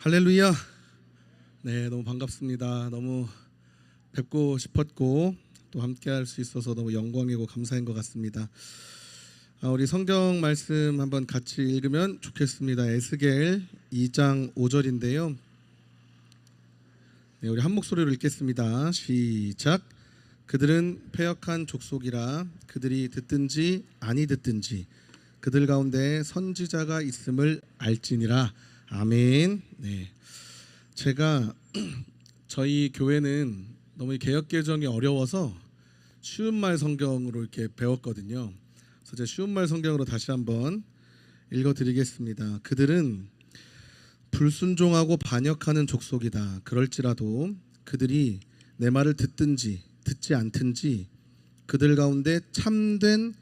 할렐루야. 네, 너무 반갑습니다. 너무 뵙고 싶었고 또 함께 할 수 있어서 너무 영광이고 감사한 것 같습니다. 우리 성경 말씀 한번 같이 읽으면 좋겠습니다. 에스겔 2장 5절인데요. 네, 우리 한 목소리로 읽겠습니다. 시작. 그들은 패역한 족속이라 그들이 듣든지 아니 듣든지 그들 가운데 선지자가 있음을 알지니라. 아멘. 네, 제가 저희 교회는 너무 개역 개정이 어려워서 쉬운 말 성경으로 이렇게 배웠거든요. 그래서 제가 쉬운 말 성경으로 다시 한번 읽어드리겠습니다. 그들은 불순종하고 반역하는 족속이다. 그럴지라도 그들이 내 말을 듣든지 듣지 않든지 그들 가운데 참된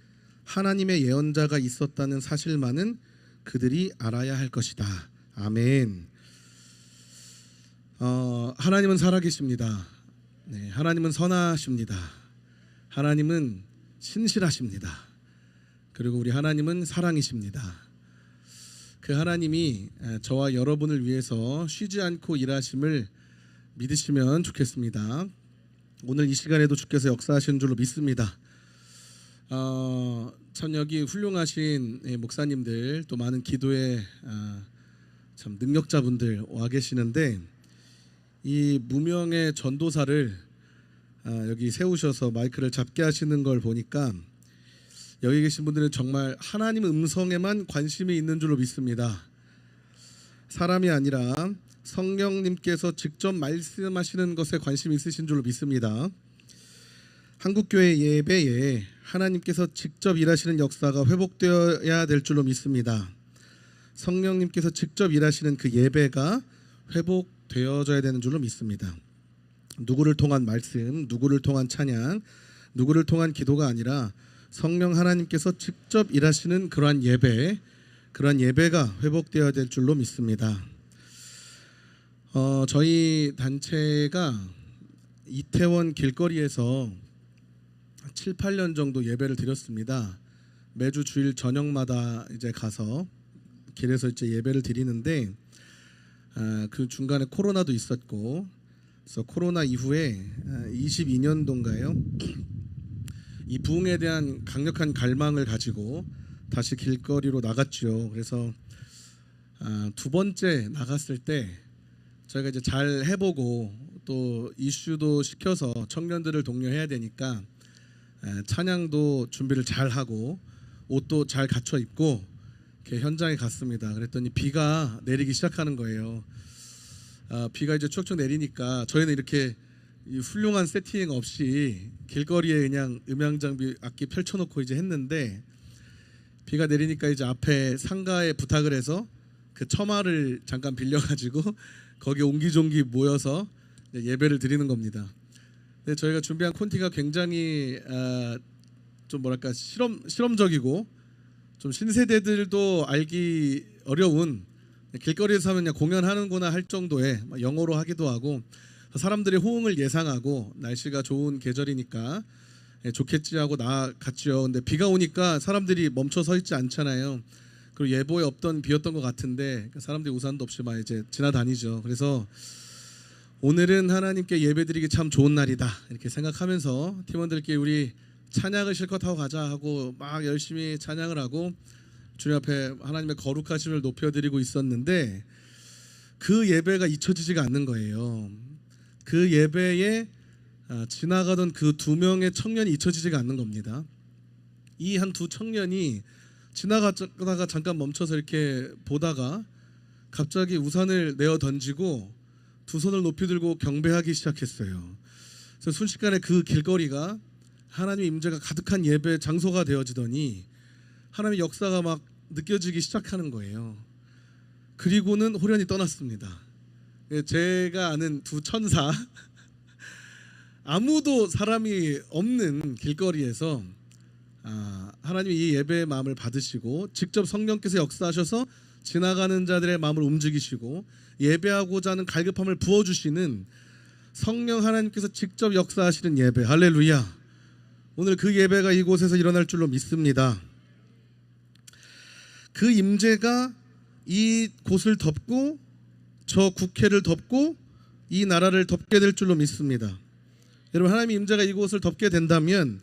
하나님의 예언자가 있었다는 사실만은 그들이 알아야 할 것이다. 아멘. 하나님은 살아계십니다. 네, 하나님은 선하십니다. 하나님은 신실하십니다. 그리고 우리 하나님은 사랑이십니다. 그 하나님이 저와 여러분을 위해서 쉬지 않고 일하심을 믿으시면 좋겠습니다. 오늘 이 시간에도 주께서 역사하시는 줄로 믿습니다. 참 여기 훌륭하신 목사님들 또 많은 기도의 참 능력자분들 와 계시는데 이 무명의 전도사를 여기 세우셔서 마이크를 잡게 하시는 걸 보니까 여기 계신 분들은 정말 하나님 음성에만 관심이 있는 줄로 믿습니다. 사람이 아니라 성령님께서 직접 말씀하시는 것에 관심이 있으신 줄로 믿습니다. 한국교회 예배에 하나님께서 직접 일하시는 역사가 회복되어야 될 줄로 믿습니다. 성령님께서 직접 일하시는 그 예배가 회복되어져야 되는 줄로 믿습니다. 누구를 통한 말씀, 누구를 통한 찬양, 누구를 통한 기도가 아니라 성령 하나님께서 직접 일하시는 그러한 예배가 회복되어야 될 줄로 믿습니다. 저희 단체가 이태원 길거리에서 7, 8년 정도 예배를 드렸습니다. 매주 주일 저녁마다 이제 가서 길에서 이제 예배를 드리는데 그 중간에 코로나도 있었고 그래서 코로나 이후에 22년도인가요? 이 부흥에 대한 강력한 갈망을 가지고 다시 길거리로 나갔죠. 그래서 두 번째 나갔을 때 저희가 이제 잘 해보고 또 이슈도 시켜서 청년들을 독려해야 되니까 찬양도 준비를 잘 하고 옷도 잘 갖춰 입고 이렇게 현장에 갔습니다. 그랬더니 비가 내리기 시작하는 거예요. 비가 이제 추적추적 내리니까 저희는 이렇게 훌륭한 세팅 없이 길거리에 그냥 음향 장비 악기 펼쳐놓고 이제 했는데 비가 내리니까 이제 앞에 상가에 부탁을 해서 그 처마를 잠깐 빌려가지고 거기 옹기종기 모여서 예배를 드리는 겁니다. 근데 저희가 준비한 콘티가 굉장히 좀 뭐랄까 실험적이고 좀 신세대들도 알기 어려운 길거리에서 하면 그냥 공연하는구나 할 정도의 영어로 하기도 하고 사람들의 호응을 예상하고 날씨가 좋은 계절이니까 좋겠지 하고 나갔죠. 근데 비가 오니까 사람들이 멈춰 서 있지 않잖아요. 그리고 예보에 없던 비였던 것 같은데 사람들이 우산도 없이 막 이제 지나다니죠. 그래서 오늘은 하나님께 예배드리기 참 좋은 날이다 이렇게 생각하면서 팀원들끼리 우리 찬양을 실컷 하고 가자 하고 막 열심히 찬양을 하고 주님 앞에 하나님의 거룩하심을 높여드리고 있었는데 그 예배가 잊혀지지가 않는 거예요. 그 예배에 지나가던 그 두 명의 청년이 잊혀지지가 않는 겁니다. 이 한 두 청년이 지나가다가 잠깐 멈춰서 이렇게 보다가 갑자기 우산을 내어 던지고 두 손을 높이 들고 경배하기 시작했어요. 그래서 순식간에 그 길거리가 하나님의 임재가 가득한 예배 장소가 되어지더니 하나님의 역사가 막 느껴지기 시작하는 거예요. 그리고는 호련히 떠났습니다. 제가 아는 두 천사 아무도 사람이 없는 길거리에서 하나님이 이 예배의 마음을 받으시고 직접 성령께서 역사하셔서 지나가는 자들의 마음을 움직이시고 예배하고자 하는 갈급함을 부어주시는 성령 하나님께서 직접 역사하시는 예배. 할렐루야. 오늘 그 예배가 이곳에서 일어날 줄로 믿습니다. 그 임재가 이 곳을 덮고 저 국회를 덮고 이 나라를 덮게 될 줄로 믿습니다. 여러분, 하나님의 임재가 이곳을 덮게 된다면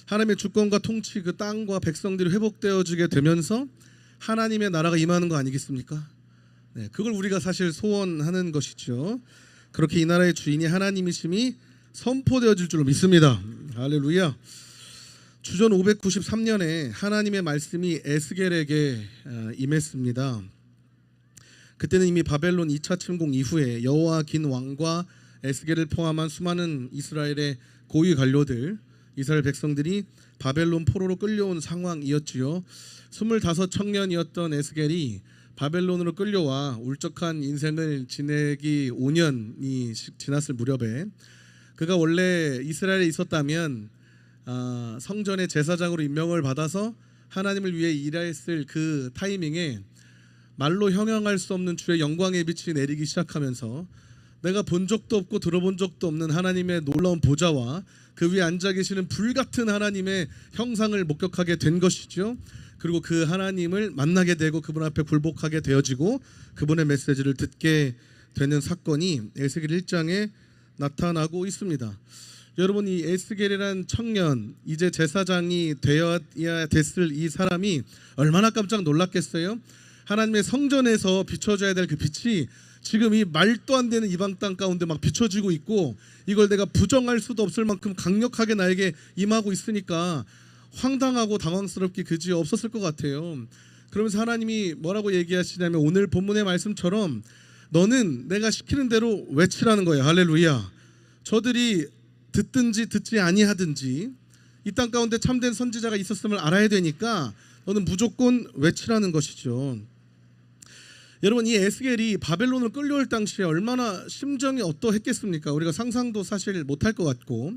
하나님의 주권과 통치, 그 땅과 백성들이 회복되어지게 되면서 하나님의 나라가 임하는 거 아니겠습니까? 네, 그걸 우리가 사실 소원하는 것이죠. 그렇게 이 나라의 주인이 하나님이심이 선포되어질 줄로 믿습니다. 할렐루야. 주전 593년에 하나님의 말씀이 에스겔에게 임했습니다. 그때는 이미 바벨론 2차 침공 이후에 여호야긴 왕과 에스겔을 포함한 수많은 이스라엘의 고위 관료들, 이스라엘 백성들이 바벨론 포로로 끌려온 상황이었지요. 25 청년이었던 에스겔이 바벨론으로 끌려와 울적한 인생을 지내기 5년이 지났을 무렵에, 그가 원래 이스라엘에 있었다면 성전의 제사장으로 임명을 받아서 하나님을 위해 일했을 그 타이밍에 말로 형용할 수 없는 주의 영광의 빛이 내리기 시작하면서 내가 본 적도 없고 들어본 적도 없는 하나님의 놀라운 보좌와 그 위에 앉아 계시는 불같은 하나님의 형상을 목격하게 된 것이죠. 그리고 그 하나님을 만나게 되고 그분 앞에 굴복하게 되어지고 그분의 메시지를 듣게 되는 사건이 에스겔 1장에 나타나고 있습니다. 여러분, 이 에스겔이란 청년, 이제 제사장이 되어야 됐을 이 사람이 얼마나 깜짝 놀랐겠어요? 하나님의 성전에서 비춰져야 될 그 빛이 지금 이 말도 안 되는 이방 땅 가운데 막 비춰지고 있고, 이걸 내가 부정할 수도 없을 만큼 강력하게 나에게 임하고 있으니까 황당하고 당황스럽기 그지 없었을 것 같아요. 그러면서 하나님이 뭐라고 얘기하시냐면, 오늘 본문의 말씀처럼 너는 내가 시키는 대로 외치라는 거예요. 할렐루야. 저들이 듣든지 듣지 아니하든지 이 땅 가운데 참된 선지자가 있었음을 알아야 되니까 너는 무조건 외치라는 것이죠. 여러분, 이 에스겔이 바벨론으로 끌려올 당시에 얼마나 심정이 어떠했겠습니까? 우리가 상상도 사실 못할 것 같고,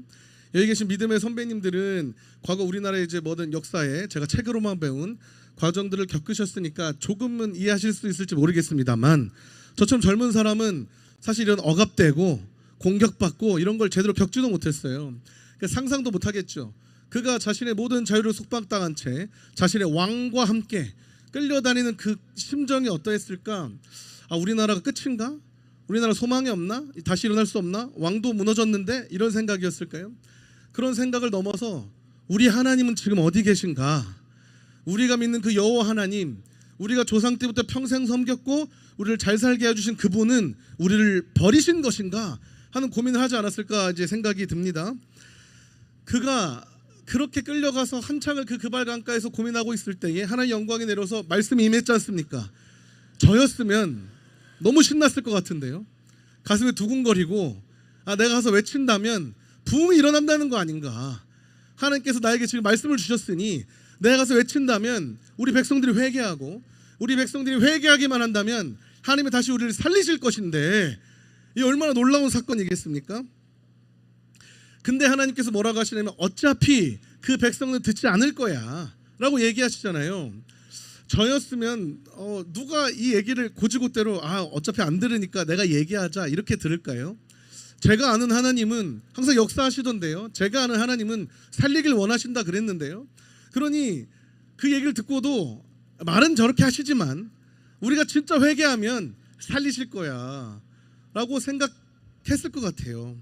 여기 계신 믿음의 선배님들은 과거 우리나라의 이제 모든 역사에 제가 책으로만 배운 과정들을 겪으셨으니까 조금은 이해하실 수 있을지 모르겠습니다만, 저처럼 젊은 사람은 사실 이런 억압되고 공격받고 이런 걸 제대로 겪지도 못했어요. 그러니까 상상도 못하겠죠. 그가 자신의 모든 자유를 속박당한 채 자신의 왕과 함께 끌려다니는 그 심정이 어떠했을까? 우리나라가 끝인가? 우리나라 소망이 없나? 다시 일어날 수 없나? 왕도 무너졌는데? 이런 생각이었을까요? 그런 생각을 넘어서 우리 하나님은 지금 어디 계신가? 우리가 믿는 그 여호와 하나님, 우리가 조상 때부터 평생 섬겼고 우리를 잘 살게 해주신 그분은 우리를 버리신 것인가 하는 고민을 하지 않았을까 이제 생각이 듭니다. 그가 그렇게 끌려가서 한창을 그 그발강가에서 고민하고 있을 때에 하나님의 영광이 내려서 말씀이 임했지 않습니까? 저였으면 너무 신났을 것 같은데요. 가슴이 두근거리고 내가 가서 외친다면 부흥이 일어난다는 거 아닌가. 하나님께서 나에게 지금 말씀을 주셨으니 내가 가서 외친다면 우리 백성들이 회개하고, 우리 백성들이 회개하기만 한다면 하나님이 다시 우리를 살리실 것인데, 이 얼마나 놀라운 사건이겠습니까? 근데 하나님께서 뭐라고 하시냐면, 어차피 그 백성은 듣지 않을 거야 라고 얘기하시잖아요. 저였으면 누가 이 얘기를 고지고대로 어차피 안 들으니까 내가 얘기하자 이렇게 들을까요? 제가 아는 하나님은 항상 역사하시던데요. 제가 아는 하나님은 살리길 원하신다 그랬는데요. 그러니 그 얘기를 듣고도 말은 저렇게 하시지만 우리가 진짜 회개하면 살리실 거야 라고 생각했을 것 같아요.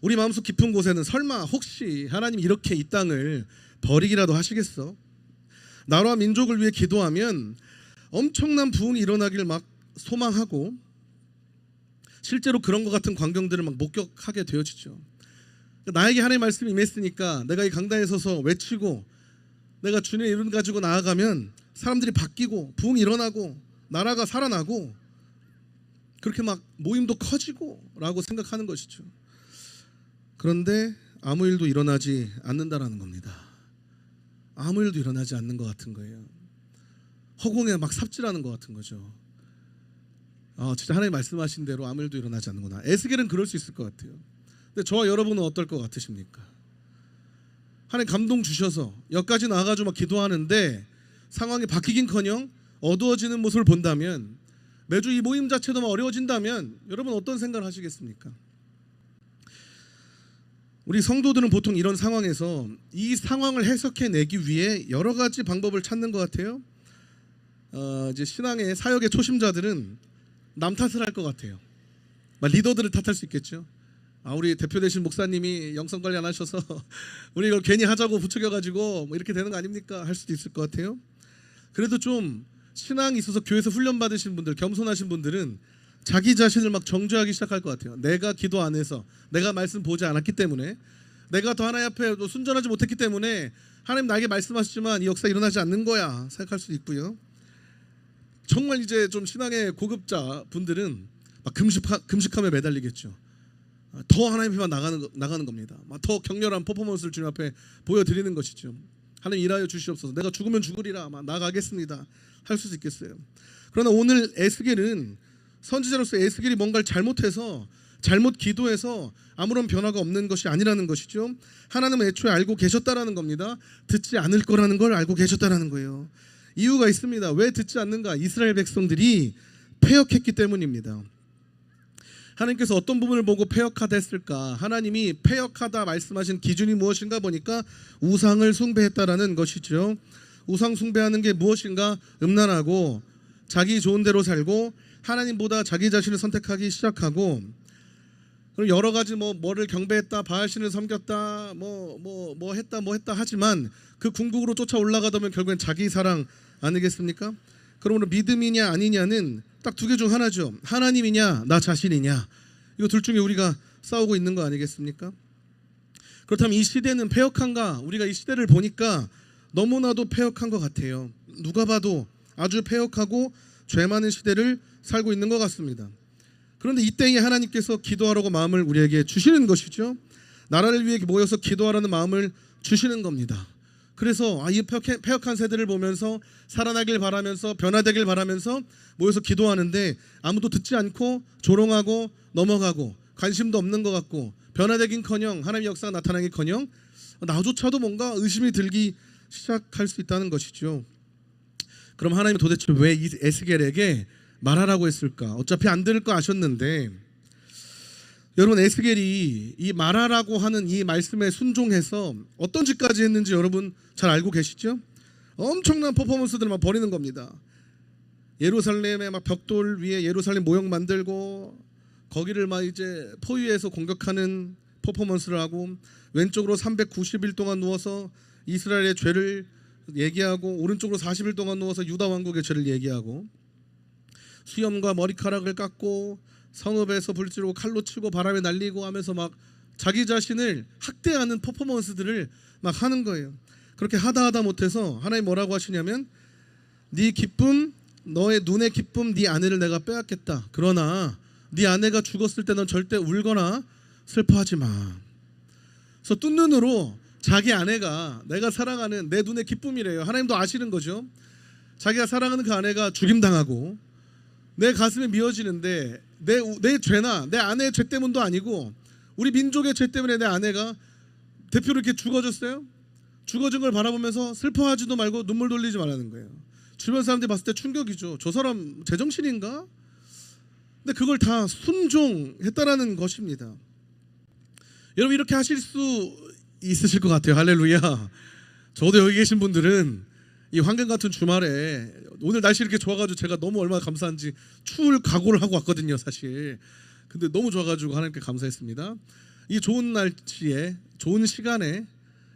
우리 마음속 깊은 곳에는 설마 혹시 하나님 이렇게 이 땅을 버리기라도 하시겠어? 나라와 민족을 위해 기도하면 엄청난 부흥이 일어나길 막 소망하고, 실제로 그런 것 같은 광경들을 막 목격하게 되어지죠. 나에게 하나님의 말씀이 임했으니까 내가 이 강단에 서서 외치고 내가 주님의 이름 가지고 나아가면 사람들이 바뀌고 부흥이 일어나고 나라가 살아나고 그렇게 막 모임도 커지고 라고 생각하는 것이죠. 그런데 아무 일도 일어나지 않는다라는 겁니다. 아무 일도 일어나지 않는 것 같은 거예요. 허공에 막 삽질하는 것 같은 거죠. 진짜 하나님 말씀하신 대로 아무 일도 일어나지 않는구나. 에스겔은 그럴 수 있을 것 같아요. 근데 저와 여러분은 어떨 것 같으십니까? 하나님 감동 주셔서 여기까지 나와가지고 막 기도하는데 상황이 바뀌긴커녕 어두워지는 모습을 본다면, 매주 이 모임 자체도 막 어려워진다면 여러분 어떤 생각을 하시겠습니까? 우리 성도들은 보통 이런 상황에서 이 상황을 해석해내기 위해 여러 가지 방법을 찾는 것 같아요. 이제 신앙의 사역의 초심자들은 남 탓을 할 것 같아요. 막 리더들을 탓할 수 있겠죠. 우리 대표 되신 목사님이 영성 관리 안 하셔서 우리 이걸 괜히 하자고 부추겨가지고 뭐 이렇게 되는 거 아닙니까? 할 수도 있을 것 같아요. 그래도 좀 신앙이 있어서 교회에서 훈련 받으신 분들, 겸손하신 분들은 자기 자신을 막 정죄하기 시작할 것 같아요. 내가 기도 안 해서, 내가 말씀 보지 않았기 때문에, 내가 더 하나님 앞에 순전하지 못했기 때문에 하나님 나에게 말씀하시지만 이 역사 일어나지 않는 거야 생각할 수도 있고요. 정말 이제 좀 신앙의 고급자 분들은 막 금식함에 매달리겠죠. 더 하나님 앞에만 나가는 겁니다. 막 더 격렬한 퍼포먼스를 주님 앞에 보여드리는 것이죠. 하나님 일하여 주시옵소서. 내가 죽으면 죽으리라 막 나가겠습니다 할 수도 있겠어요. 그러나 오늘 에스겔은 선지자로서 에스겔이 뭔가를 잘못해서 잘못 기도해서 아무런 변화가 없는 것이 아니라는 것이죠. 하나님은 애초에 알고 계셨다라는 겁니다. 듣지 않을 거라는 걸 알고 계셨다라는 거예요. 이유가 있습니다. 왜 듣지 않는가? 이스라엘 백성들이 패역했기 때문입니다. 하나님께서 어떤 부분을 보고 패역하다 했을까? 하나님이 패역하다 말씀하신 기준이 무엇인가 보니까 우상을 숭배했다라는 것이죠. 우상 숭배하는 게 무엇인가? 음란하고 자기 좋은 대로 살고 하나님보다 자기 자신을 선택하기 시작하고, 그럼 여러 가지 뭐를 경배했다, 바알신을 섬겼다, 뭐 했다 하지만 그 궁극으로 쫓아 올라가다 보면 결국엔 자기 사랑 아니겠습니까? 그러므로 믿음이냐 아니냐는 딱 두 개 중 하나죠. 하나님이냐 나 자신이냐, 이거 둘 중에 우리가 싸우고 있는 거 아니겠습니까? 그렇다면 이 시대는 패역한가? 우리가 이 시대를 보니까 너무나도 패역한 것 같아요. 누가 봐도 아주 패역하고 죄 많은 시대를 살고 있는 것 같습니다. 그런데 이때에 하나님께서 기도하라고 마음을 우리에게 주시는 것이죠. 나라를 위해 모여서 기도하라는 마음을 주시는 겁니다. 그래서 이 패역한 세대를 보면서 살아나길 바라면서 변화되길 바라면서 모여서 기도하는데 아무도 듣지 않고 조롱하고 넘어가고 관심도 없는 것 같고 변화되긴커녕 하나님의 역사가 나타나긴커녕 나조차도 뭔가 의심이 들기 시작할 수 있다는 것이죠. 그럼 하나님은 도대체 왜 이 에스겔에게 말하라고 했을까? 어차피 안 들을 거 아셨는데, 여러분 에스겔이 이 말하라고 하는 이 말씀에 순종해서 어떤 짓까지 했는지 여러분 잘 알고 계시죠? 엄청난 퍼포먼스들을 막 벌이는 겁니다. 예루살렘의 막 벽돌 위에 예루살렘 모형 만들고 거기를 막 이제 포위해서 공격하는 퍼포먼스를 하고, 왼쪽으로 390일 동안 누워서 이스라엘의 죄를 얘기하고 오른쪽으로 40일 동안 누워서 유다 왕국의 죄를 얘기하고, 수염과 머리카락을 깎고 성읍에서 불지르고 칼로 치고 바람에 날리고 하면서 막 자기 자신을 학대하는 퍼포먼스들을 막 하는 거예요. 그렇게 하다 못해서 하나님 뭐라고 하시냐면, 네 기쁨, 너의 눈의 기쁨, 네 아내를 내가 빼앗겠다. 그러나 네 아내가 죽었을 때 넌 절대 울거나 슬퍼하지 마. 그래서 뜬 눈으로 자기 아내가 내가 사랑하는 내 눈의 기쁨이래요. 하나님도 아시는 거죠. 자기가 사랑하는 그 아내가 죽임당하고 내 가슴이 미어지는데 내 죄나 내 아내의 죄 때문도 아니고 우리 민족의 죄 때문에 내 아내가 대표로 이렇게 죽어졌어요. 죽어진 걸 바라보면서 슬퍼하지도 말고 눈물 돌리지 말라는 거예요. 주변 사람들이 봤을 때 충격이죠. 저 사람 제정신인가? 근데 그걸 다 순종했다라는 것입니다. 여러분 이렇게 하실 수 있으실 것 같아요. 할렐루야. 저도 여기 계신 분들은 이 황금 같은 주말에, 오늘 날씨 이렇게 좋아가지고 제가 너무 얼마나 감사한지 추울 각오를 하고 왔거든요 사실. 근데 너무 좋아가지고 하나님께 감사했습니다. 이 좋은 날씨에 좋은 시간에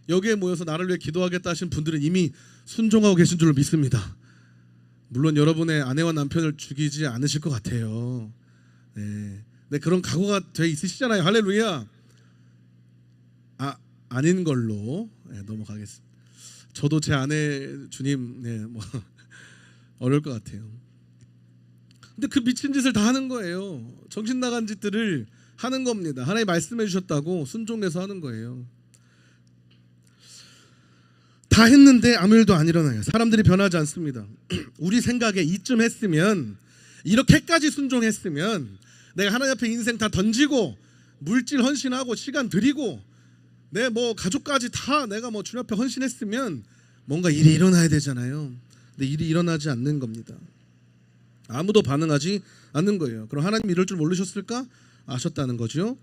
여기에 모여서 나를 위해 기도하겠다 하신 분들은 이미 순종하고 계신 줄로 믿습니다. 물론 여러분의 아내와 남편을 죽이지 않으실 것 같아요. 네, 그런 각오가 돼 있으시잖아요. 할렐루야. 아닌 걸로 넘어가겠습니다. 저도 제 아내 주님 어려울 것 같아요. 근데 그 미친 짓을 다 하는 거예요. 정신 나간 짓들을 하는 겁니다. 하나님 말씀해 주셨다고 순종해서 하는 거예요. 다 했는데 아무 일도 안 일어나요. 사람들이 변하지 않습니다. 우리 생각에 이쯤 했으면, 이렇게까지 순종했으면, 내가 하나님 앞에 인생 다 던지고 물질 헌신하고 시간 드리고 내 가족까지 다 내가 주님 앞에 헌신했으면 뭔가 일이 일어나야 되잖아요. 근데 일이 일어나지 않는 겁니다. 아무도 반응하지 않는 거예요. 그럼 하나님 이럴 줄 모르셨을까? 아셨다는 거죠.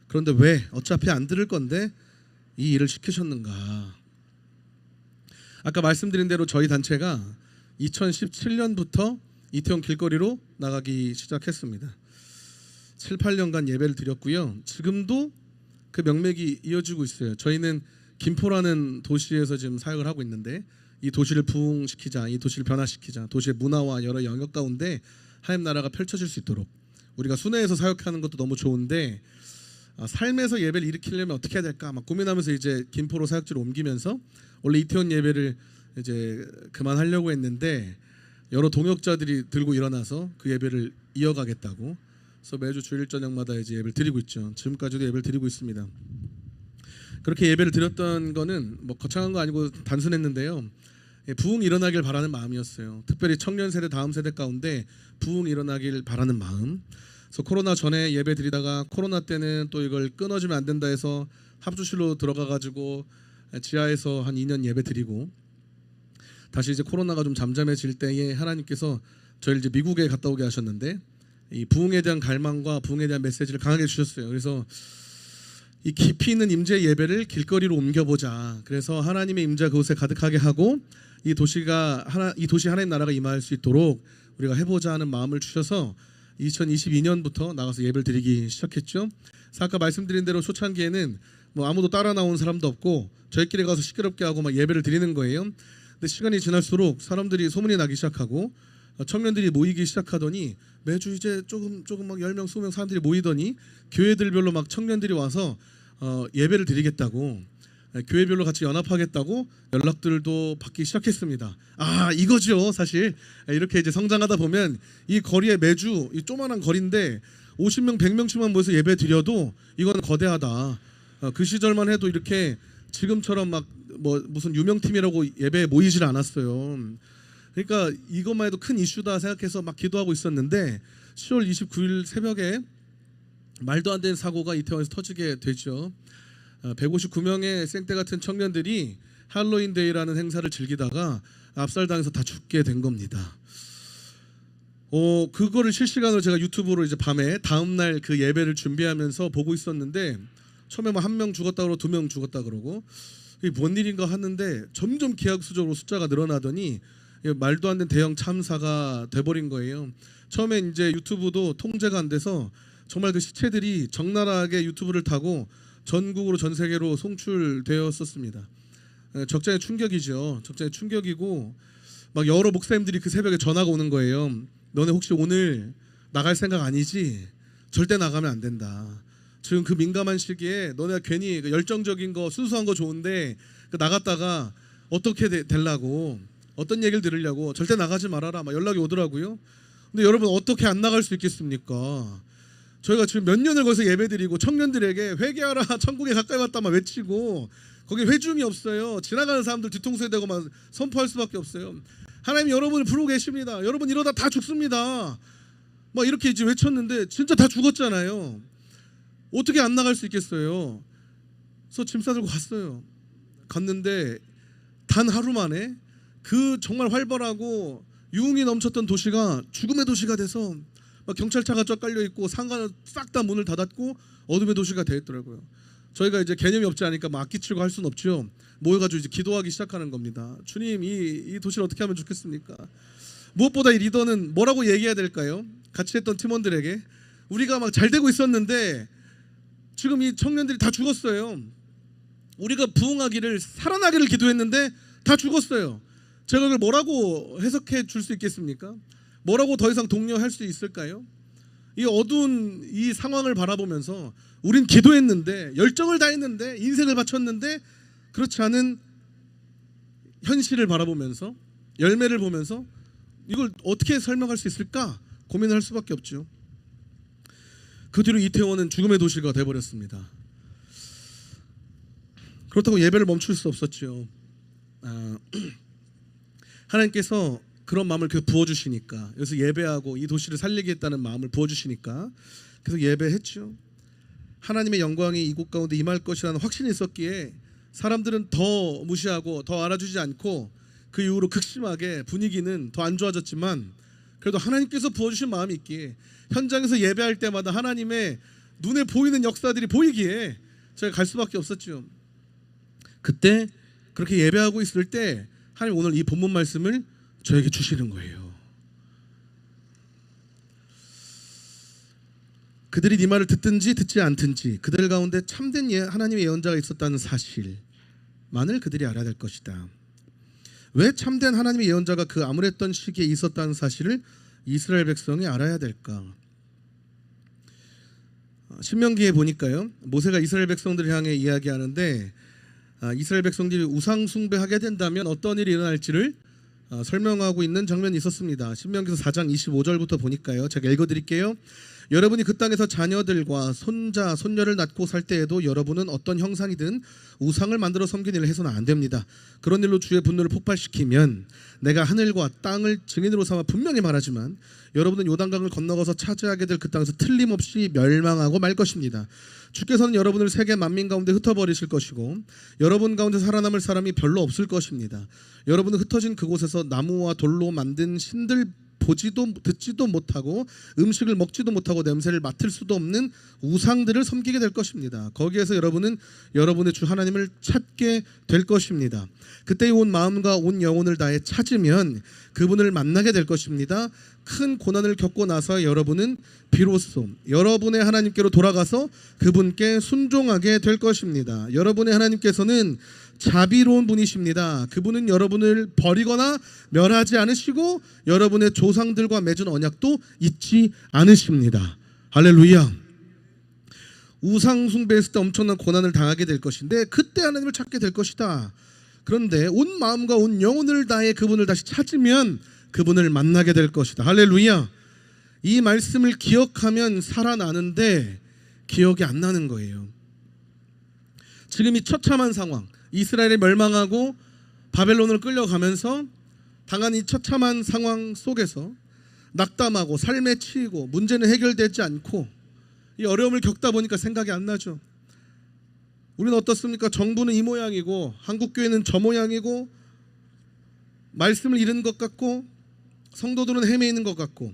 그런데 왜 어차피 안 들을 건데 이 일을 시키셨는가? 아까 말씀드린 대로 저희 단체가 2017년부터 이태원 길거리로 나가기 시작했습니다. 7, 8년간 예배를 드렸고요. 지금도 그 명맥이 이어지고 있어요. 저희는 김포라는 도시에서 지금 사역을 하고 있는데 이 도시를 부흥시키자, 이 도시를 변화시키자, 도시의 문화와 여러 영역 가운데 하나님 나라가 펼쳐질 수 있도록 우리가 순회에서 사역하는 것도 너무 좋은데 삶에서 예배를 일으키려면 어떻게 해야 될까 막 고민하면서 이제 김포로 사역지로 옮기면서 원래 이태원 예배를 이제 그만하려고 했는데 여러 동역자들이 들고 일어나서 그 예배를 이어가겠다고 그래서 매주 주일 저녁마다 이제 예배를 드리고 있죠. 지금까지도 예배를 드리고 있습니다. 그렇게 예배를 드렸던 거는 뭐 거창한 거 아니고 단순했는데요. 부흥이 일어나길 바라는 마음이었어요. 특별히 청년 세대 다음 세대 가운데 부흥이 일어나길 바라는 마음. 그래서 코로나 전에 예배 드리다가 코로나 때는 또 이걸 끊어주면 안 된다 해서 합주실로 들어가 가지고 지하에서 한 2년 예배 드리고 다시 이제 코로나가 좀 잠잠해질 때에 하나님께서 저희를 이제 미국에 갔다 오게 하셨는데 이 부흥에 대한 갈망과 부흥에 대한 메시지를 강하게 주셨어요. 그래서 이 깊이 있는 임재 예배를 길거리로 옮겨보자. 그래서 하나님의 임재가 그곳에 가득하게 하고 이 도시 하나님 나라가 임할 수 있도록 우리가 해보자 하는 마음을 주셔서 2022년부터 나가서 예배를 드리기 시작했죠. 그래서 아까 말씀드린 대로 초창기에는 뭐 아무도 따라 나온 사람도 없고 저희끼리 가서 시끄럽게 하고 막 예배를 드리는 거예요. 근데 시간이 지날수록 사람들이 소문이 나기 시작하고 청년들이 모이기 시작하더니 매주 이제 조금 막 10명, 20명 사람들이 모이더니 교회들별로 막 청년들이 와서 예배를 드리겠다고 교회별로 같이 연합하겠다고 연락들도 받기 시작했습니다. 아 이거죠 사실. 이렇게 이제 성장하다 보면 이 거리에 매주 이 조만한 거리인데 50명, 100명씩만 모여서 예배 드려도 이건 거대하다. 그 시절만 해도 이렇게 지금처럼 막 뭐 무슨 유명팀이라고 예배에 모이질 않았어요. 그러니까 이것만 해도 큰 이슈다 생각해서 막 기도하고 있었는데 10월 29일 새벽에 말도 안 되는 사고가 이태원에서 터지게 되죠. 159명의 생떼 같은 청년들이 할로윈 데이라는 행사를 즐기다가 압살당해서 다 죽게 된 겁니다. 그거를 실시간으로 제가 유튜브로 이제 밤에 다음 날 그 예배를 준비하면서 보고 있었는데 처음에 뭐 1명 죽었다 그러고 2명 죽었다 그러고 이게 뭔 일인가 하는데 점점 기하급수적으로 숫자가 늘어나더니 말도 안 되는 대형 참사가 돼버린 거예요. 처음에 이제 유튜브도 통제가 안 돼서 정말 그 시체들이 적나라하게 유튜브를 타고 전국으로 전 세계로 송출되었었습니다. 적잖이 충격이죠. 적잖이 충격이고 막 여러 목사님들이 그 새벽에 전화가 오는 거예요. 너네 혹시 오늘 나갈 생각 아니지? 절대 나가면 안 된다. 지금 그 민감한 시기에 너네가 괜히 열정적인 거 순수한 거 좋은데 나갔다가 어떻게 되려고 어떤 얘기를 들으려고 절대 나가지 말아라 막 연락이 오더라고요. 근데 여러분 어떻게 안 나갈 수 있겠습니까? 저희가 지금 몇 년을 거기서 예배드리고 청년들에게 회개하라 천국에 가까이 왔다 막 외치고 거기 회중이 없어요. 지나가는 사람들 뒤통수에 대고 막 선포할 수밖에 없어요. 하나님이 여러분을 부르고 계십니다. 여러분 이러다 다 죽습니다. 막 이렇게 이제 외쳤는데 진짜 다 죽었잖아요. 어떻게 안 나갈 수 있겠어요? 그래서 짐 싸들고 갔어요. 갔는데 단 하루 만에 그 정말 활발하고 유흥이 넘쳤던 도시가 죽음의 도시가 돼서 막 경찰차가 쫙 깔려 있고 상가는 싹 다 문을 닫았고 어둠의 도시가 되었더라고요. 저희가 이제 개념이 없지 않으니까 막 악기치고 할 수는 없죠. 모여가지고 이제 기도하기 시작하는 겁니다. 주님 이 도시를 어떻게 하면 좋겠습니까? 무엇보다 이 리더는 뭐라고 얘기해야 될까요? 같이 했던 팀원들에게 우리가 막 잘 되고 있었는데 지금 이 청년들이 다 죽었어요. 우리가 부흥하기를 살아나기를 기도했는데 다 죽었어요. 제가 그걸 뭐라고 해석해 줄 수 있겠습니까? 뭐라고 더 이상 독려할 수 있을까요? 이 어두운 이 상황을 바라보면서 우린 기도했는데 열정을 다했는데 인생을 바쳤는데 그렇지 않은 현실을 바라보면서 열매를 보면서 이걸 어떻게 설명할 수 있을까 고민할 수밖에 없죠. 그 뒤로 이태원은 죽음의 도시가 되어버렸습니다. 그렇다고 예배를 멈출 수 없었죠. 하나님께서 그런 마음을 부어주시니까 여기서 예배하고 이 도시를 살리겠다는 마음을 부어주시니까 계속 예배했죠. 하나님의 영광이 이곳 가운데 임할 것이라는 확신이 있었기에 사람들은 더 무시하고 더 알아주지 않고 그 이후로 극심하게 분위기는 더 안 좋아졌지만 그래도 하나님께서 부어주신 마음이 있기에 현장에서 예배할 때마다 하나님의 눈에 보이는 역사들이 보이기에 저희가 갈 수밖에 없었죠. 그때 그렇게 예배하고 있을 때 하나님 오늘 이 본문 말씀을 저에게 주시는 거예요. 그들이 네 말을 듣든지 듣지 않든지 그들 가운데 참된 하나님의 예언자가 있었다는 사실만을 그들이 알아야 될 것이다. 왜 참된 하나님의 예언자가 그 암울했던 시기에 있었다는 사실을 이스라엘 백성이 알아야 될까? 신명기에 보니까요, 모세가 이스라엘 백성들을 향해 이야기하는데 이스라엘 백성들이 우상 숭배하게 된다면 어떤 일이 일어날지를 설명하고 있는 장면이 있었습니다. 신명기서 4장 25절부터 보니까요, 제가 읽어드릴게요. 여러분이 그 땅에서 자녀들과 손자, 손녀를 낳고 살 때에도 여러분은 어떤 형상이든 우상을 만들어 섬기는 일을 해서는 안 됩니다. 그런 일로 주의 분노를 폭발시키면 내가 하늘과 땅을 증인으로 삼아 분명히 말하지만 여러분은 요단강을 건너가서 차지하게 될 그 땅에서 틀림없이 멸망하고 말 것입니다. 주께서는 여러분을 세계 만민 가운데 흩어버리실 것이고 여러분 가운데 살아남을 사람이 별로 없을 것입니다. 여러분은 흩어진 그곳에서 나무와 돌로 만든 신들 보지도 듣지도 못하고 음식을 먹지도 못하고 냄새를 맡을 수도 없는 우상들을 섬기게 될 것입니다. 거기에서 여러분은 여러분의 주 하나님을 찾게 될 것입니다. 그때 온 마음과 온 영혼을 다해 찾으면 그분을 만나게 될 것입니다. 큰 고난을 겪고 나서 여러분은 비로소 여러분의 하나님께로 돌아가서 그분께 순종하게 될 것입니다. 여러분의 하나님께서는 자비로운 분이십니다. 그분은 여러분을 버리거나 멸하지 않으시고 여러분의 조상들과 맺은 언약도 잊지 않으십니다. 할렐루야. 우상 숭배했을 때 엄청난 고난을 당하게 될 것인데 그때 하나님을 찾게 될 것이다. 그런데 온 마음과 온 영혼을 다해 그분을 다시 찾으면 그분을 만나게 될 것이다. 할렐루야. 이 말씀을 기억하면 살아나는데 기억이 안 나는 거예요. 지금 이 처참한 상황, 이스라엘이 멸망하고 바벨론으로 끌려가면서 당한 이 처참한 상황 속에서 낙담하고 삶에 치이고 문제는 해결되지 않고 이 어려움을 겪다 보니까 생각이 안 나죠. 우리는 어떻습니까? 정부는 이 모양이고 한국교회는 저 모양이고 말씀을 잃은 것 같고 성도들은 헤매이는 것 같고,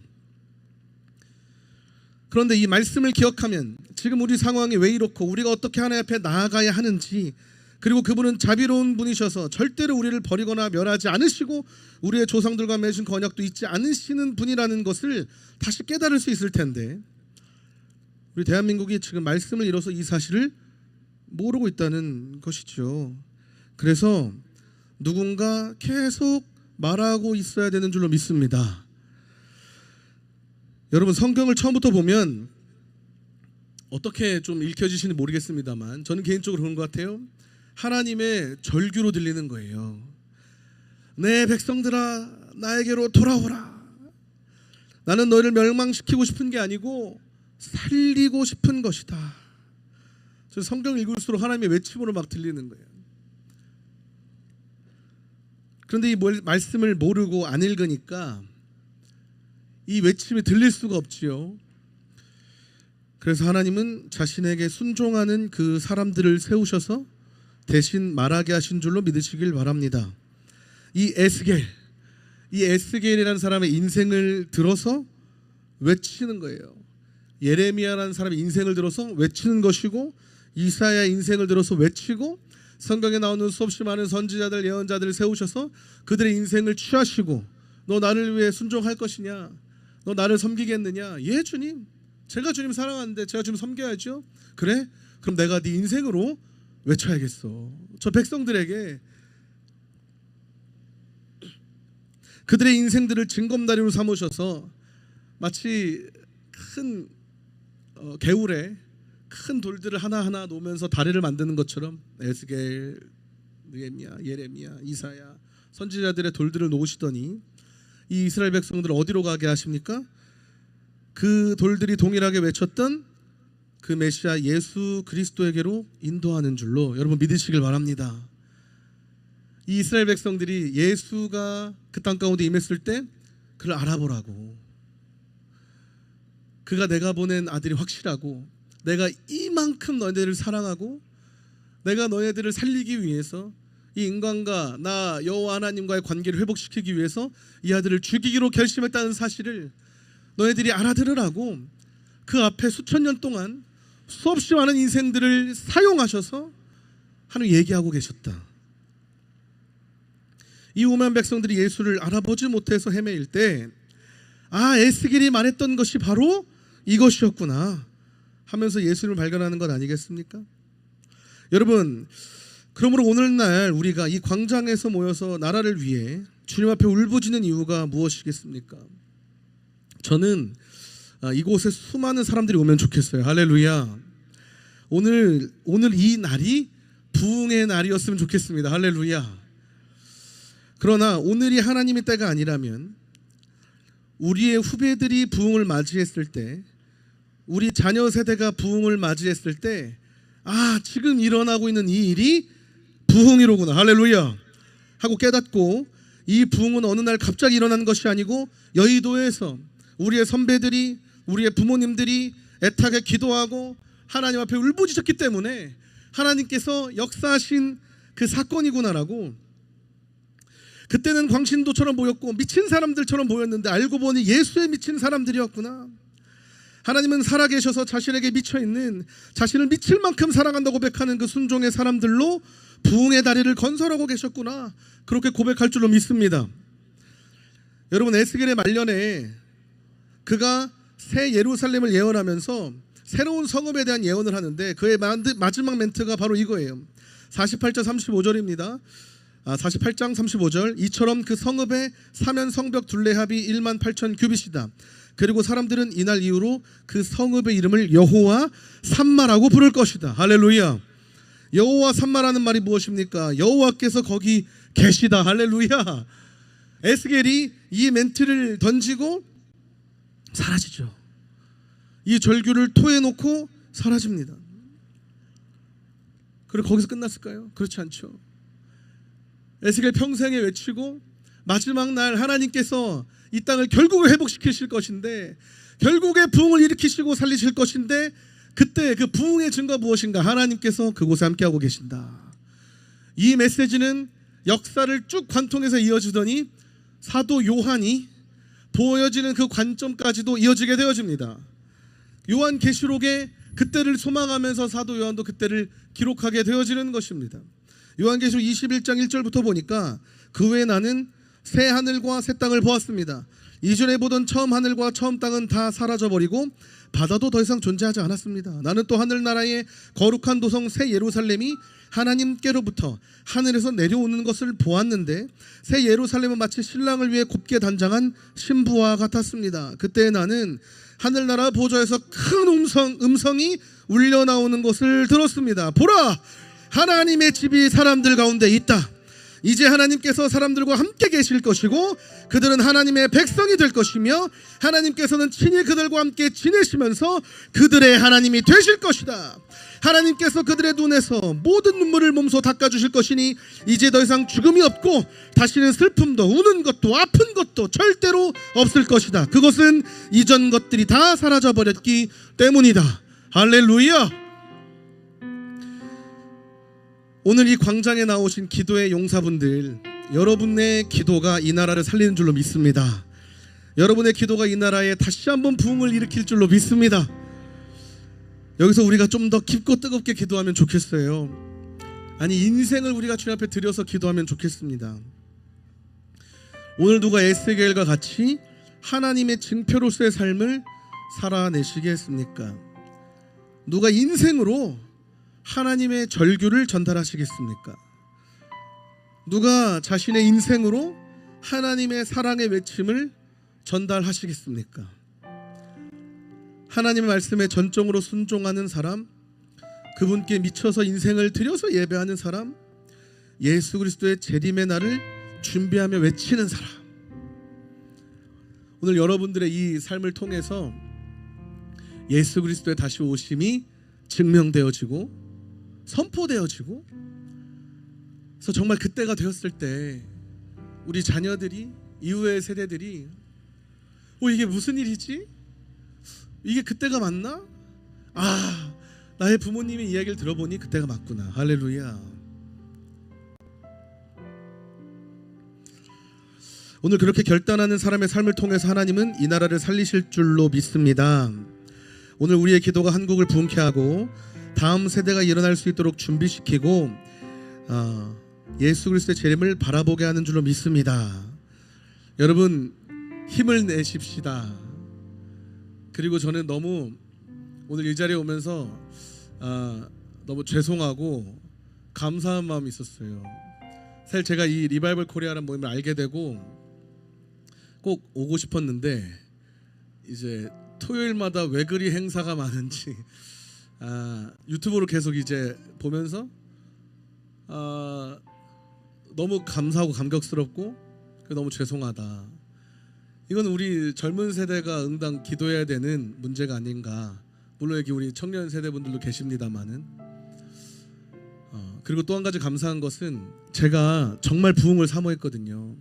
그런데 이 말씀을 기억하면 지금 우리 상황이 왜 이렇고 우리가 어떻게 하나님 앞에 나아가야 하는지, 그리고 그분은 자비로운 분이셔서 절대로 우리를 버리거나 멸하지 않으시고 우리의 조상들과 맺은 언약도 잊지 않으시는 분이라는 것을 다시 깨달을 수 있을 텐데 우리 대한민국이 지금 말씀을 잃어서 이 사실을 모르고 있다는 것이죠. 그래서 누군가 계속 말하고 있어야 되는 줄로 믿습니다. 여러분, 성경을 처음부터 보면 어떻게 좀 읽혀지시는지 모르겠습니다만 저는 개인적으로 그런 것 같아요. 하나님의 절규로 들리는 거예요. 내 백성들아 나에게로 돌아오라. 나는 너희를 멸망시키고 싶은 게 아니고 살리고 싶은 것이다. 성경 읽을수록 하나님의 외침으로 막 들리는 거예요. 그런데 이 말씀을 모르고 안 읽으니까 이 외침이 들릴 수가 없지요. 그래서 하나님은 자신에게 순종하는 그 사람들을 세우셔서 대신 말하게 하신 줄로 믿으시길 바랍니다. 이 에스겔이라는 사람의 인생을 들어서 외치는 거예요. 예레미야라는 사람의 인생을 들어서 외치는 것이고, 이사야의 인생을 들어서 외치고, 성경에 나오는 수없이 많은 선지자들, 예언자들을 세우셔서 그들의 인생을 취하시고, 너 나를 위해 순종할 것이냐? 너 나를 섬기겠느냐? 예 주님, 제가 주님 사랑하는데 제가 주님 섬겨야죠. 그래? 그럼 내가 네 인생으로 외쳐야겠어. 저 백성들에게 그들의 인생들을 징검다리로 삼으셔서 마치 큰 개울에 큰 돌들을 하나하나 놓으면서 다리를 만드는 것처럼 에스겔, 느헤미야, 예레미야, 이사야 선지자들의 돌들을 놓으시더니 이 이스라엘 백성들을 어디로 가게 하십니까? 그 돌들이 동일하게 외쳤던 그 메시아 예수 그리스도에게로 인도하는 줄로 여러분 믿으시길 바랍니다. 이 이스라엘 백성들이 예수가 그 땅 가운데 임했을 때 그를 알아보라고, 그가 내가 보낸 아들이 확실하고 내가 이만큼 너희들을 사랑하고 내가 너희들을 살리기 위해서 이 인간과 나 여호와 하나님과의 관계를 회복시키기 위해서 이 아들을 죽이기로 결심했다는 사실을 너희들이 알아들으라고 그 앞에 수천 년 동안 수없이 많은 인생들을 사용하셔서 하나님 얘기하고 계셨다. 이 오만 백성들이 예수를 알아보지 못해서 헤매일 때, 아, 에스겔이 말했던 것이 바로 이것이었구나 하면서 예수를 발견하는 것 아니겠습니까? 여러분, 그러므로 오늘날 우리가 이 광장에서 모여서 나라를 위해 주님 앞에 울부짖는 이유가 무엇이겠습니까? 저는 이곳에 수많은 사람들이 오면 좋겠어요. 할렐루야. 오늘 이 날이 부흥의 날이었으면 좋겠습니다. 할렐루야. 그러나 오늘이 하나님의 때가 아니라면 우리의 후배들이 부흥을 맞이했을 때, 우리 자녀 세대가 부흥을 맞이했을 때, 아, 지금 일어나고 있는 이 일이 부흥이로구나, 할렐루야 하고 깨닫고, 이 부흥은 어느 날 갑자기 일어난 것이 아니고 여의도에서 우리의 선배들이, 우리의 부모님들이 애타게 기도하고 하나님 앞에 울부짖었기 때문에 하나님께서 역사하신 그 사건이구나라고. 그때는 광신도처럼 보였고 미친 사람들처럼 보였는데 알고 보니 예수에 미친 사람들이었구나. 하나님은 살아계셔서 자신에게 미쳐있는, 자신을 미칠 만큼 사랑한다고 고백하는 그 순종의 사람들로 부흥의 다리를 건설하고 계셨구나, 그렇게 고백할 줄로 믿습니다. 여러분, 에스겔의 말년에 그가 새 예루살렘을 예언하면서 새로운 성읍에 대한 예언을 하는데 그의 마지막 멘트가 바로 이거예요. 48장 35절입니다. 48장 35절. 이처럼 그 성읍의 사면 성벽 둘레합이 1만 8천 규빗이다. 그리고 사람들은 이날 이후로 그 성읍의 이름을 여호와 삼마라고 부를 것이다. 할렐루야. 여호와 삼마라는 말이 무엇입니까? 여호와께서 거기 계시다. 할렐루야. 에스겔이 이 멘트를 던지고 사라지죠. 이 절규를 토해놓고 사라집니다. 그리고 거기서 끝났을까요? 그렇지 않죠. 에스겔 평생에 외치고 마지막 날 하나님께서 이 땅을 결국에 회복시키실 것인데, 결국에 부흥을 일으키시고 살리실 것인데, 그때 그 부흥의 증거 무엇인가? 하나님께서 그곳에 함께하고 계신다. 이 메시지는 역사를 쭉 관통해서 이어지더니 사도 요한이 보여지는 그 관점까지도 이어지게 되어집니다. 요한계시록에 그때를 소망하면서 사도 요한도 그때를 기록하게 되어지는 것입니다. 요한계시록 21장 1절부터 보니까 그 후에 나는 새 하늘과 새 땅을 보았습니다. 이전에 보던 처음 하늘과 처음 땅은 다 사라져버리고 바다도 더 이상 존재하지 않았습니다. 나는 또 하늘나라의 거룩한 도성 새 예루살렘이 하나님께로부터 하늘에서 내려오는 것을 보았는데, 새 예루살렘은 마치 신랑을 위해 곱게 단장한 신부와 같았습니다. 그때 나는 하늘나라 보좌에서 큰 음성이 울려 나오는 것을 들었습니다. 보라! 하나님의 집이 사람들 가운데 있다. 이제 하나님께서 사람들과 함께 계실 것이고 그들은 하나님의 백성이 될 것이며 하나님께서는 친히 그들과 함께 지내시면서 그들의 하나님이 되실 것이다. 하나님께서 그들의 눈에서 모든 눈물을 몸소 닦아주실 것이니 이제 더 이상 죽음이 없고 다시는 슬픔도 우는 것도 아픈 것도 절대로 없을 것이다. 그것은 이전 것들이 다 사라져버렸기 때문이다. 할렐루야. 오늘 이 광장에 나오신 기도의 용사분들, 여러분의 기도가 이 나라를 살리는 줄로 믿습니다. 여러분의 기도가 이 나라에 다시 한번 부흥을 일으킬 줄로 믿습니다. 여기서 우리가 좀 더 깊고 뜨겁게 기도하면 좋겠어요. 아니, 인생을 우리가 주님 앞에 드려서 기도하면 좋겠습니다. 오늘 누가 에스겔과 같이 하나님의 증표로서의 삶을 살아내시겠습니까? 누가 인생으로 하나님의 절규를 전달하시겠습니까? 누가 자신의 인생으로 하나님의 사랑의 외침을 전달하시겠습니까? 하나님의 말씀에 전적으로 순종하는 사람, 그분께 미쳐서 인생을 들여서 예배하는 사람, 예수 그리스도의 재림의 날을 준비하며 외치는 사람. 오늘 여러분들의 이 삶을 통해서 예수 그리스도의 다시 오심이 증명되어지고 선포되어지고, 그래서 정말 그때가 되었을 때 우리 자녀들이, 이후의 세대들이 이게 무슨 일이지? 이게 그때가 맞나? 아, 나의 부모님의 이야기를 들어보니 그때가 맞구나. 할렐루야. 오늘 그렇게 결단하는 사람의 삶을 통해서 하나님은 이 나라를 살리실 줄로 믿습니다. 오늘 우리의 기도가 한국을 부흥케 하고 다음 세대가 일어날 수 있도록 준비시키고 예수 그리스도의 재림을 바라보게 하는 줄로 믿습니다. 여러분 힘을 내십시다. 그리고 저는 너무 오늘 이 자리에 오면서 너무 죄송하고 감사한 마음이 있었어요. 사실 제가 이 리바이벌 코리아라는 모임을 알게 되고 꼭 오고 싶었는데 이제 토요일마다 왜 그리 행사가 많은지 유튜브로 계속 이제 보면서 너무 감사하고 감격스럽고 너무 죄송하다. 이건 우리 젊은 세대가 응당 기도해야 되는 문제가 아닌가. 물론 여기 우리 청년 세대분들도 계십니다만은 그리고 또 한 가지 감사한 것은 제가 정말 부흥을 사모했거든요.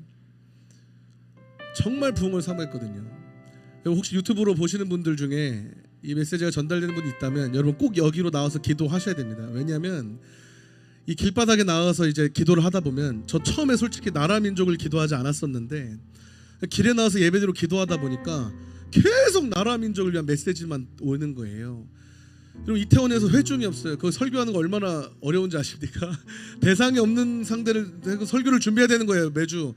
정말 부흥을 사모했거든요. 혹시 유튜브로 보시는 분들 중에 이 메시지가 전달되는 분이 있다면 여러분 꼭 여기로 나와서 기도하셔야 됩니다. 왜냐하면 이 길바닥에 나와서 이제 기도를 하다 보면 저 처음에 솔직히 나라 민족을 기도하지 않았었는데 길에 나와서 예배드리고 기도하다 보니까 계속 나라 민족을 위한 메시지만 오는 거예요. 그리고 이태원에서 회중이 없어요. 그 설교하는 거 얼마나 어려운지 아십니까? 대상이 없는 상대를 설교를 준비해야 되는 거예요. 매주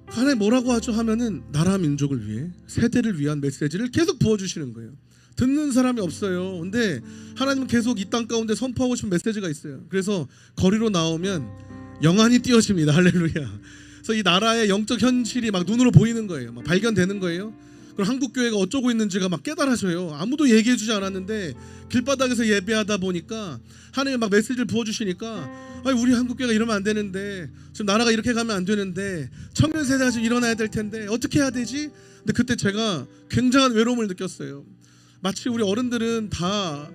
하나님 뭐라고 하죠 하면은 나라 민족을 위해 세대를 위한 메시지를 계속 부어주시는 거예요. 듣는 사람이 없어요. 근데 하나님은 계속 이 땅 가운데 선포하고 싶은 메시지가 있어요. 그래서 거리로 나오면 영안이 띄어집니다. 할렐루야. 그래서 이 나라의 영적 현실이 막 눈으로 보이는 거예요. 막 발견되는 거예요. 그리고 한국 교회가 어쩌고 있는지가 막 깨달아져요. 아무도 얘기해주지 않았는데 길바닥에서 예배하다 보니까 하나님이 막 메시지를 부어주시니까 우리 한국 교회가 이러면 안 되는데 지금 나라가 이렇게 가면 안 되는데 청년 세대가 좀 일어나야 될 텐데 어떻게 해야 되지? 근데 그때 제가 굉장한 외로움을 느꼈어요. 마치 우리 어른들은 다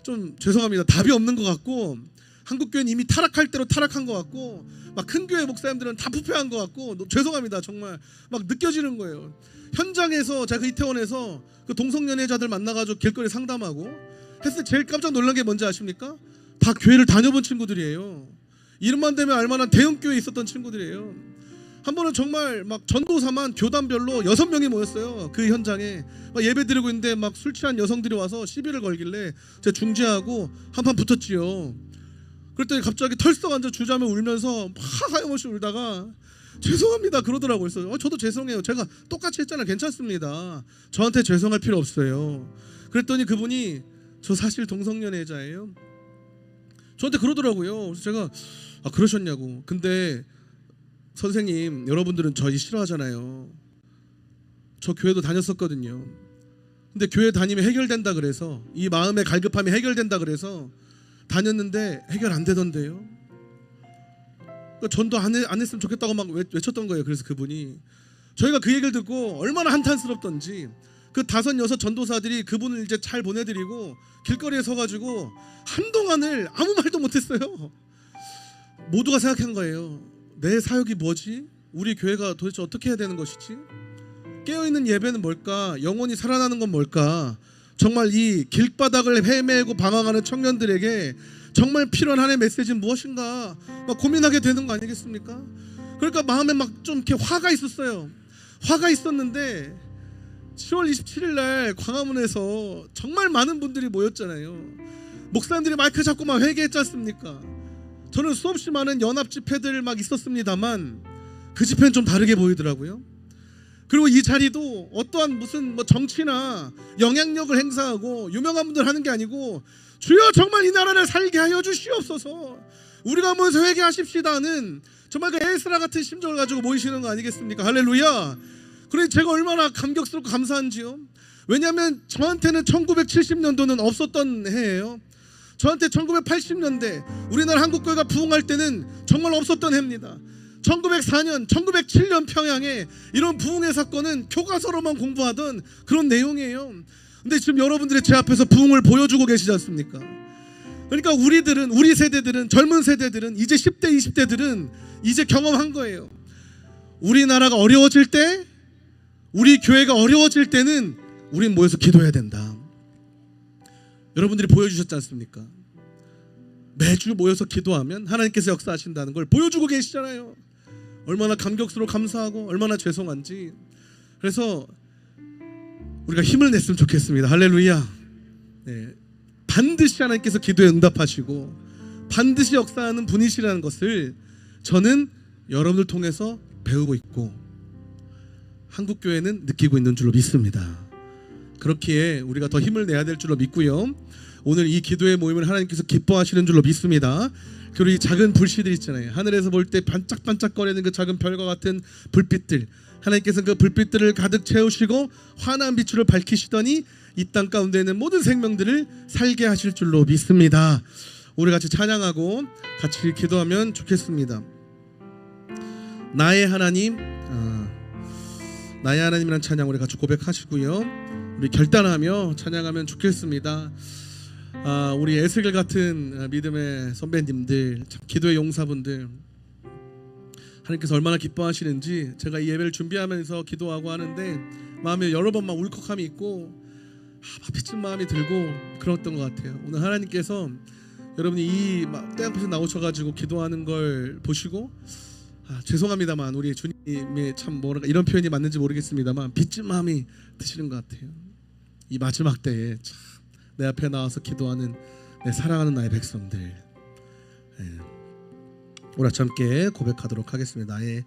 좀 죄송합니다. 답이 없는 것 같고 한국 교회는 이미 타락할 대로 타락한 것 같고 막 큰 교회 목사님들은 다 부패한 것 같고 죄송합니다. 정말 막 느껴지는 거예요. 현장에서 제가 이태원에서 그 동성연애자들 만나가지고 길거리 상담하고 했을 때 제일 깜짝 놀란 게 뭔지 아십니까? 다 교회를 다녀본 친구들이에요. 이름만 대면 알만한 대형 교회에 있었던 친구들이에요. 한 번은 정말 막 전도사만 교단별로 6명이 모였어요. 그 현장에 막 예배 드리고 있는데 막 술 취한 여성들이 와서 시비를 걸길래 제가 중재하고 한판 붙었지요. 그랬더니 갑자기 털썩 앉아 주저하며 울면서 막 하염없이 울다가 죄송합니다 그러더라고요. 그래서 저도 죄송해요. 제가 똑같이 했잖아요. 괜찮습니다. 저한테 죄송할 필요 없어요. 그랬더니 그분이 저 사실 동성연애자예요. 저한테 그러더라고요. 그래서 제가 그러셨냐고. 근데 선생님 여러분들은 저희 싫어하잖아요. 저 교회도 다녔었거든요. 근데 교회 다니면 해결된다 그래서 이 마음의 갈급함이 해결된다 그래서 다녔는데 해결 안 되던데요. 전도 안 했으면 좋겠다고 막 외쳤던 거예요. 그래서 그분이 저희가 그 얘기를 듣고 얼마나 한탄스럽던지 그 5, 6 전도사들이 그분을 이제 잘 보내드리고 길거리에 서가지고 한동안을 아무 말도 못했어요. 모두가 생각한 거예요. 내 사역이 뭐지? 우리 교회가 도대체 어떻게 해야 되는 것이지? 깨어있는 예배는 뭘까? 영혼이 살아나는 건 뭘까? 정말 이 길바닥을 헤매고 방황하는 청년들에게 정말 필요한 하나님의 메시지는 무엇인가 막 고민하게 되는 거 아니겠습니까? 그러니까 마음에 막 좀 이렇게 화가 있었어요. 화가 있었는데 10월 27일 날 광화문에서 정말 많은 분들이 모였잖아요. 목사님들이 마이크 잡고 막 회개했지 않습니까? 저는 수없이 많은 연합 집회들 막 있었습니다만 그 집회는 좀 다르게 보이더라고요. 그리고 이 자리도 어떠한 무슨 정치나 영향력을 행사하고 유명한 분들 하는 게 아니고 주여 정말 이 나라를 살게 하여 주시옵소서, 우리가 모여서 회개하십시다는 정말 그 에스라 같은 심정을 가지고 모이시는 거 아니겠습니까? 할렐루야. 그래서 제가 얼마나 감격스럽고 감사한지요. 왜냐하면 저한테는 1970년도는 없었던 해예요. 저한테 1980년대 우리나라 한국교회가 부흥할 때는 정말 없었던 해입니다. 1904년, 1907년 평양에 이런 부흥의 사건은 교과서로만 공부하던 그런 내용이에요. 근데 지금 여러분들이 제 앞에서 부흥을 보여주고 계시지 않습니까? 그러니까 우리들은, 우리 세대들은, 젊은 세대들은, 이제 10대, 20대들은 이제 경험한 거예요. 우리나라가 어려워질 때, 우리 교회가 어려워질 때는 우린 모여서 기도해야 된다. 여러분들이 보여주셨지 않습니까? 매주 모여서 기도하면 하나님께서 역사하신다는 걸 보여주고 계시잖아요. 얼마나 감격스러워 감사하고 얼마나 죄송한지. 그래서 우리가 힘을 냈으면 좋겠습니다. 할렐루야. 네, 반드시 하나님께서 기도에 응답하시고 반드시 역사하는 분이시라는 것을 저는 여러분들 통해서 배우고 있고 한국교회는 느끼고 있는 줄로 믿습니다. 그렇기에 우리가 더 힘을 내야 될 줄로 믿고요. 오늘 이 기도의 모임을 하나님께서 기뻐하시는 줄로 믿습니다. 그리고 이 작은 불씨들 있잖아요. 하늘에서 볼 때 반짝반짝거리는 그 작은 별과 같은 불빛들, 하나님께서 그 불빛들을 가득 채우시고 환한 빛으로 밝히시더니 이 땅 가운데 있는 모든 생명들을 살게 하실 줄로 믿습니다. 우리 같이 찬양하고 같이 기도하면 좋겠습니다. 나의 하나님, 나의 하나님이라는 찬양 우리 같이 고백하시고요. 우리 결단하며 찬양하면 좋겠습니다. 우리 에스겔 같은 믿음의 선배님들, 참 기도의 용사분들, 하나님께서 얼마나 기뻐하시는지 제가 이 예배를 준비하면서 기도하고 하는데 마음에 여러 번 막 울컥함이 있고 빚진 마음이 들고 그랬던 것 같아요. 오늘 하나님께서 여러분이 이 떼양볕에 나오셔가지고 기도하는 걸 보시고 죄송합니다만 우리 주님이 참 뭐랄까 이런 표현이 맞는지 모르겠습니다만 빚진 마음이 드시는 것 같아요. 이 마지막 때에 참 내 앞에 나와서 기도하는 내 사랑하는 나의 백성들, 우리 함께 고백하도록 하겠습니다. 나의